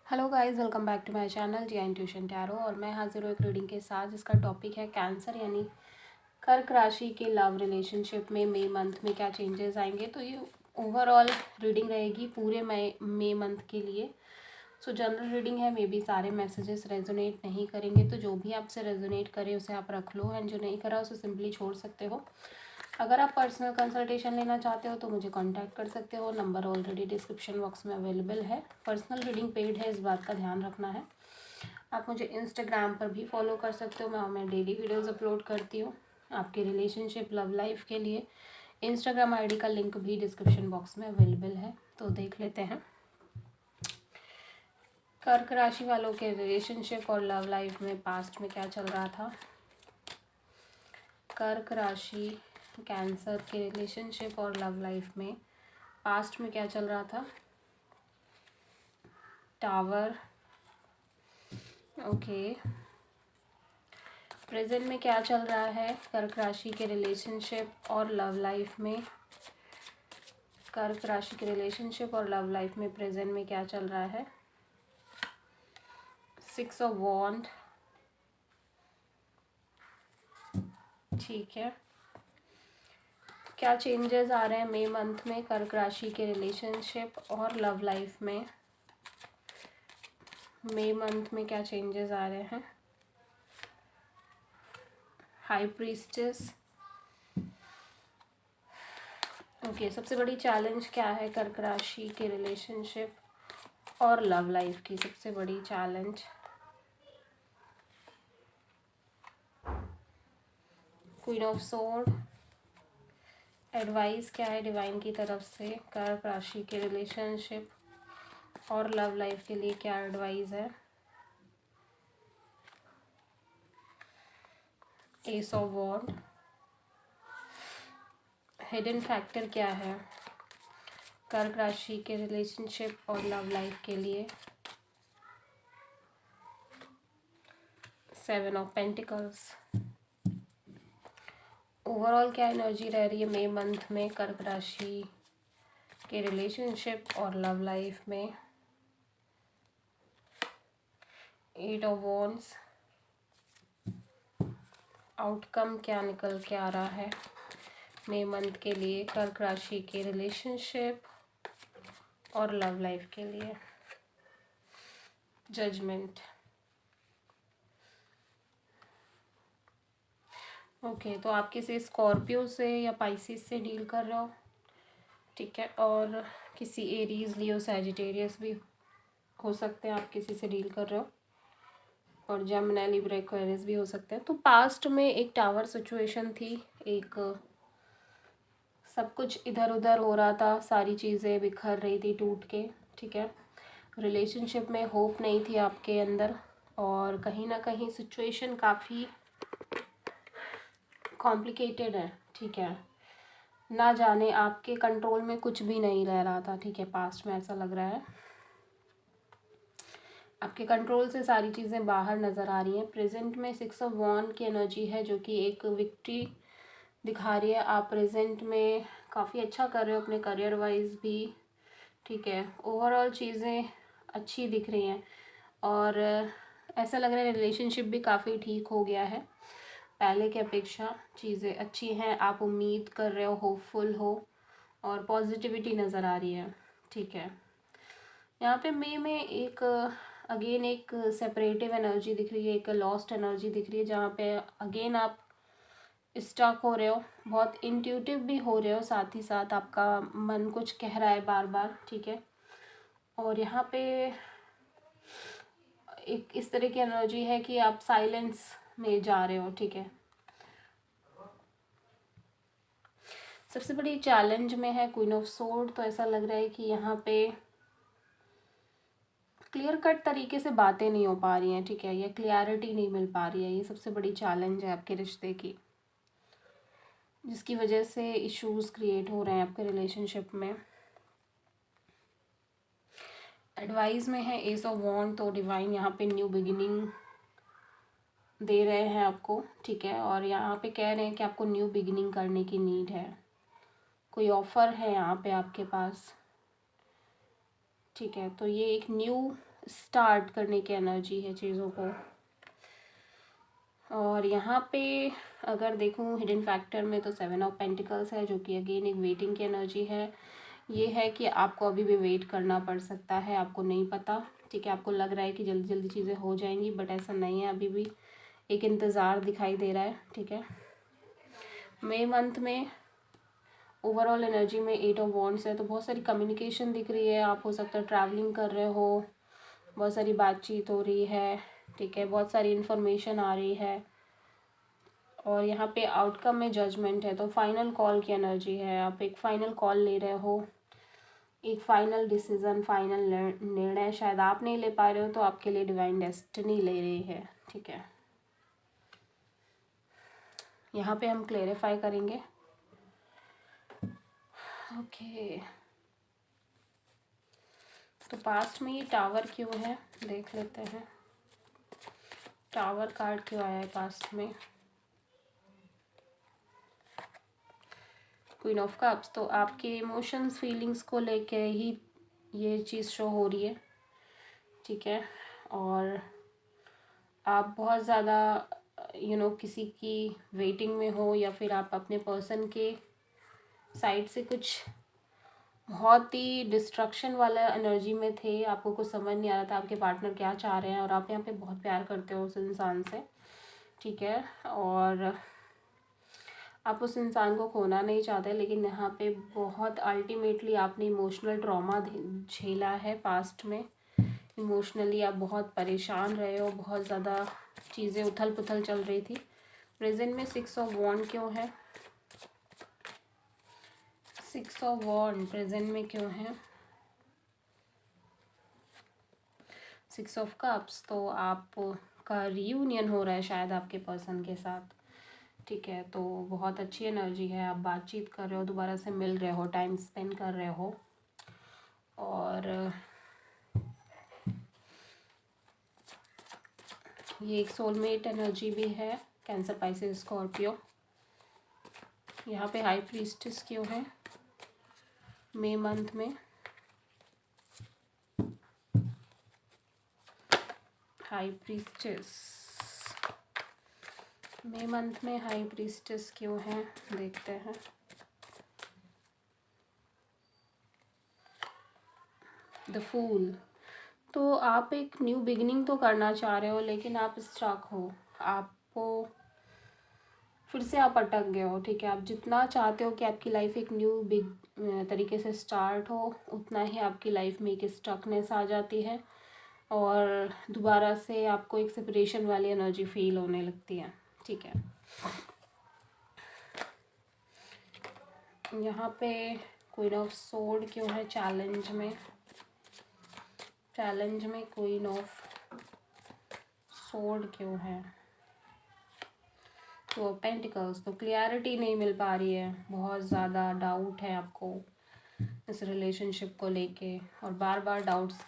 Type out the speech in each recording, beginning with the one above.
Hello guys, welcome back to my channel G intuition tarot. और मैं हाजिर हूँ एक रीडिंग के साथ जिसका टॉपिक है कैंसर यानी कर्क राशि के लव रिलेशनशिप में मई मंथ में क्या चेंजेस आएंगे। तो ये ओवरऑल रीडिंग रहेगी पूरे मई मंथ के लिए। सो जनरल रीडिंग है, मे बी सारे मैसेजेस रेजोनेट नहीं करेंगे, तो जो भी आपसे रेजोनेट करे उसे आप रख लो, एंड जो नहीं करा उसे सिंपली छोड़ सकते हो। अगर आप पर्सनल कंसल्टेशन लेना चाहते हो तो मुझे कांटेक्ट कर सकते हो, नंबर ऑलरेडी डिस्क्रिप्शन बॉक्स में अवेलेबल है। पर्सनल रीडिंग पेड है, इस बात का ध्यान रखना है। आप मुझे इंस्टाग्राम पर भी फॉलो कर सकते हो, मैं डेली वीडियोस अपलोड करती हूँ आपके रिलेशनशिप लव लाइफ के लिए। इंस्टाग्राम आईडी का लिंक भी डिस्क्रिप्शन बॉक्स में अवेलेबल है, तो देख लेते हैं कर्क राशि वालों के रिलेशनशिप और लव लाइफ में पास्ट में क्या चल रहा था। कर्क राशि कैंसर के रिलेशनशिप और लव लाइफ में पास्ट में क्या चल रहा था। Tower, okay. प्रेजेंट में क्या चल रहा है कर्क राशि के रिलेशनशिप और लव लाइफ में। कर्क राशि के रिलेशनशिप और लव लाइफ में प्रेजेंट में क्या चल रहा है। 6 ऑफ वॉन्ड, ठीक है। क्या चेंजेस आ रहे हैं मई मंथ में कर्क राशि के रिलेशनशिप और लव लाइफ में। मई मंथ में क्या चेंजेस आ रहे हैं। High priestess, okay. सबसे बड़ी चैलेंज क्या है कर्क राशि के रिलेशनशिप और लव लाइफ की। सबसे बड़ी challenge queen of sword. Advice क्या है डिवाइन की तरफ से कर्क राशि के रिलेशनशिप और लव लाइफ के लिए, क्या एडवाइस है। Ace of wand. Hidden factor क्या है कर्क राशि के रिलेशनशिप और लव लाइफ के लिए। 7 ऑफ पेंटिकल्स। ओवरऑल क्या एनर्जी रह रही है मई मंथ में कर्क राशि के रिलेशनशिप और लव लाइफ में। 8 ऑफ वॉन्ड्स। आउटकम क्या निकल के आ रहा है मई मंथ के लिए कर्क राशि के रिलेशनशिप और लव लाइफ के लिए। Judgement, okay. तो आप किसी स्कॉर्पियो से या पाइसिस से डील कर रहे हो, ठीक है। और किसी एरीज, लियो, सैजिटेरियस भी हो सकते हैं आप किसी से डील कर रहे हो, और जेमिनी, लिब्रा, एक्वेरियस भी हो सकते हैं। तो पास्ट में एक टावर सिचुएशन थी, एक सब कुछ इधर उधर हो रहा था, सारी चीज़ें बिखर रही थी टूट के, ठीक है। रिलेशनशिप में होप नहीं थी आपके अंदर, और कहीं ना कहीं सिचुएशन काफ़ी कॉम्प्लिकेटेड है, ठीक है। ना जाने आपके कंट्रोल में कुछ भी नहीं रह रहा था, ठीक है। पास्ट में ऐसा लग रहा है आपके कंट्रोल से सारी चीज़ें बाहर नज़र आ रही हैं। प्रेजेंट में 6 ऑफ वॉन्ड की एनर्जी है, जो कि एक विक्ट्री दिखा रही है। आप प्रेजेंट में काफ़ी अच्छा कर रहे हो अपने करियर वाइज भी, ठीक है। ओवरऑल चीज़ें अच्छी दिख रही हैं, और ऐसा लग रहा है रिलेशनशिप भी काफ़ी ठीक हो गया है पहले की अपेक्षा। चीज़ें अच्छी हैं, आप उम्मीद कर रहे हो, होपफुल हो, और पॉजिटिविटी नज़र आ रही है, ठीक है। यहाँ पे मई में एक अगेन एक सेपरेटिव एनर्जी दिख रही है, एक लॉस्ट एनर्जी दिख रही है, जहाँ पे अगेन आप स्टक हो रहे हो, बहुत इंट्यूटिव भी हो रहे हो, साथ ही साथ आपका मन कुछ कह रहा है बार बार, ठीक है। और यहाँ पे एक इस तरह की एनर्जी है कि आप साइलेंस में जा रहे हो, ठीक है। सबसे बड़ी चैलेंज में है क्वीन ऑफ सोर्ड। तो ऐसा लग रहा है कि यहाँ पे क्लियर कट तरीके से बातें नहीं हो पा रही हैं, ठीक है। ये क्लियरिटी नहीं मिल पा रही है, ये सबसे बड़ी चैलेंज है आपके रिश्ते की, जिसकी वजह से इश्यूज क्रिएट हो रहे हैं आपके रिलेशनशिप में। एडवाइस में है एस ऑफ वॉन्ड। तो डिवाइन यहाँ पे न्यू बिगिनिंग दे रहे हैं आपको, ठीक है। और यहाँ पे कह रहे हैं कि आपको न्यू बिगिनिंग करने की नीड है, कोई ऑफ़र है यहाँ पे आपके पास, ठीक है। तो ये एक न्यू स्टार्ट करने की एनर्जी है चीज़ों को। और यहाँ पे अगर देखूँ हिडन फैक्टर में तो 7 ऑफ पेंटिकल्स है, जो कि अगेन एक वेटिंग की एनर्जी है। ये है कि आपको अभी भी वेट करना पड़ सकता है, आपको नहीं पता, ठीक है। आपको लग रहा है कि जल्दी जल्दी चीज़ें हो जाएंगी, बट ऐसा नहीं है, अभी भी एक इंतज़ार दिखाई दे रहा है, ठीक है। मई मंथ में ओवरऑल एनर्जी में 8 ऑफ वॉन्ड्स है, तो बहुत सारी कम्युनिकेशन दिख रही है। आप हो सकता है ट्रैवलिंग कर रहे हो, बहुत सारी बातचीत हो रही है, ठीक है, बहुत सारी इन्फॉर्मेशन आ रही है। और यहाँ पे आउटकम में जजमेंट है, तो फाइनल कॉल की एनर्जी है। आप एक फाइनल कॉल ले रहे हो, एक फाइनल डिसीजन, फाइनल निर्णय शायद आप नहीं ले पा रहे हो, तो आपके लिए डिवाइन डेस्टिनी ले रही है, ठीक है। यहाँ पे हम क्लेरिफाई करेंगे। ओके, तो पास्ट में ये टावर क्यों है देख लेते हैं। टावर कार्ड क्यों आया है पास्ट में। क्वीन ऑफ कप्स, तो आपके इमोशंस फीलिंग्स को लेके ही ये चीज़ शो हो रही है, ठीक है। और आप बहुत ज़्यादा किसी की वेटिंग में हो, या फिर आप अपने पर्सन के साइड से कुछ बहुत ही डिस्ट्रक्शन वाला एनर्जी में थे। आपको कुछ समझ नहीं आ रहा था आपके पार्टनर क्या चाह रहे हैं, और आप यहाँ पे बहुत प्यार करते हो उस इंसान से, ठीक है। और आप उस इंसान को खोना नहीं चाहते, लेकिन यहाँ पे बहुत अल्टीमेटली आपने इमोशनल ट्रॉमा झेला है पास्ट में। इमोशनली आप बहुत परेशान रहे हो, बहुत ज़्यादा चीज़ें उथल पुथल चल रही थी। प्रेजेंट में 6 ऑफ वॉन्ड क्यों है। 6 ऑफ वॉन्ड प्रेजेंट में क्यों है। 6 ऑफ कप्स, तो आपका रीयूनियन हो रहा है शायद आपके पर्सन के साथ, ठीक है। तो बहुत अच्छी एनर्जी है, आप बातचीत कर रहे हो, दोबारा से मिल रहे हो, टाइम स्पेंड कर रहे हो। और ये एक सोलमेट एनर्जी भी है, कैंसर, पाइसेस, स्कॉर्पियो। यहाँ पे हाई प्रीस्टेस क्यों है मई मंथ में। हाई प्रीस्टेस मई मंथ में, हाई प्रीस्टेस क्यों है देखते हैं। द फूल, तो आप एक न्यू बिगिनिंग तो करना चाह रहे हो, लेकिन आप स्टक हो, आपको फिर से आप अटक गए हो, ठीक है। आप जितना चाहते हो कि आपकी लाइफ एक न्यू बिग तरीके से स्टार्ट हो, उतना ही आपकी लाइफ में एक स्टकनेस आ जाती है, और दोबारा से आपको एक सेपरेशन वाली एनर्जी फील होने लगती है, ठीक है। यहाँ पे क्वीन ऑफ सोर्ड क्यों है चैलेंज में। चैलेंज में क्वीन ऑफ सोर्ड क्यों है। तो पेंटिकल्स, तो क्लियरिटी नहीं मिल पा रही है, बहुत ज़्यादा डाउट है आपको इस रिलेशनशिप को लेके, और बार बार डाउट्स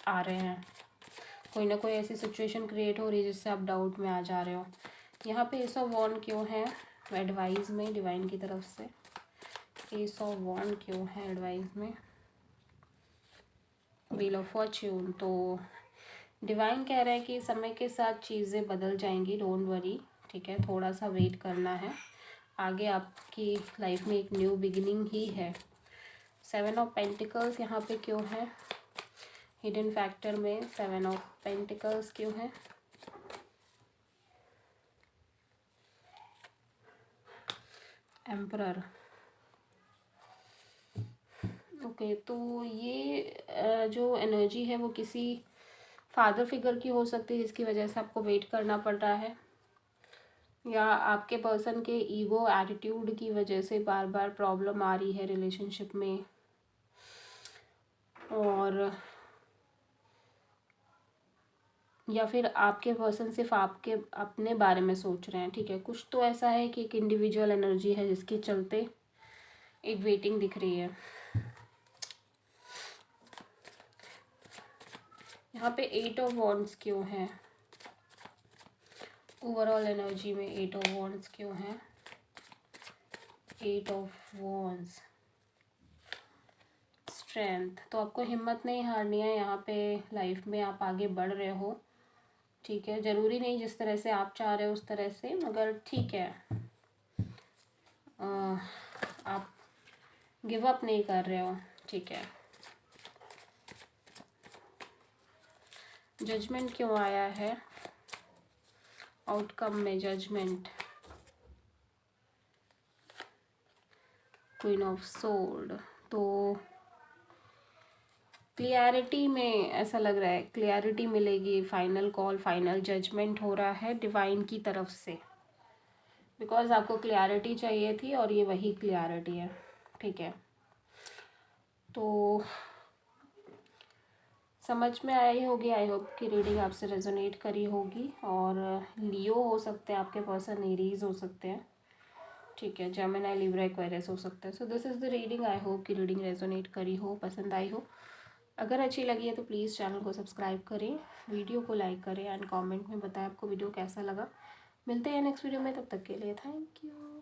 आ रहे हैं। कोई ना कोई ऐसी सिचुएशन क्रिएट हो रही है जिससे आप डाउट में आ जा रहे हो। यहाँ पे एस ऑफ वॉन्ड क्यों है एडवाइस में डिवाइन की तरफ से। एस ऑफ वॉन्ड क्यों है एडवाइस में। व्हील ऑफ फॉर्च्यून, तो डिवाइन कह रहा है कि समय के साथ चीज़ें बदल जाएंगी, डोंट वरी, ठीक है। थोड़ा सा वेट करना है, आगे आपकी लाइफ में एक न्यू बिगिनिंग ही है। 7 ऑफ पेंटिकल्स यहाँ पे क्यों है हिडन फैक्टर में। 7 ऑफ पेंटिकल्स क्यों है। एम्परर, ओके, तो ये जो एनर्जी है वो किसी फादर फिगर की हो सकती है, जिसकी वजह से आपको वेट करना पड़ रहा है, या आपके पर्सन के ईगो एटीट्यूड की वजह से बार बार प्रॉब्लम आ रही है रिलेशनशिप में, और या फिर आपके पर्सन सिर्फ आपके अपने बारे में सोच रहे हैं, ठीक है। कुछ तो ऐसा है कि एक इंडिविजुअल एनर्जी है जिसके चलते एक वेटिंग दिख रही है। यहाँ पे 8 ऑफ वॉन्ड्स क्यों है ओवरऑल एनर्जी में। 8 ऑफ वॉन्ड्स क्यों है। 8 ऑफ वॉन्ड्स, स्ट्रेंथ, तो आपको हिम्मत नहीं हारनी है यहाँ पे। लाइफ में आप आगे बढ़ रहे हो, ठीक है। ज़रूरी नहीं जिस तरह से आप चाह रहे हो उस तरह से, मगर ठीक है। आप गिव अप नहीं कर रहे हो, ठीक है। जजमेंट क्यों आया है आउटकम में? जजमेंट, क्वीन ऑफ सोर्ड, तो क्लियरिटी में ऐसा लग रहा है, क्लियरिटी मिलेगी। फाइनल कॉल, फाइनल जजमेंट हो रहा है डिवाइन की तरफ से, बिकॉज आपको क्लियरिटी चाहिए थी और ये वही क्लियरिटी है, ठीक है। तो समझ में आई होगी, आई होप कि रीडिंग आपसे रेजोनेट करी होगी। और लियो हो सकते हैं आपके पर्सन, एरीज हो सकते हैं, ठीक है। जेमिनी, लिब्रा, एक्वेरियस हो सकता है। So this is the reading. I hope कि रीडिंग रेजोनेट करी हो, पसंद आई हो। अगर अच्छी लगी है तो प्लीज़ चैनल को सब्सक्राइब करें, वीडियो को लाइक करें एंड कमेंट में बताएं आपको वीडियो कैसा लगा। मिलते हैं नेक्स्ट वीडियो में, तब तक के लिए थैंक यू।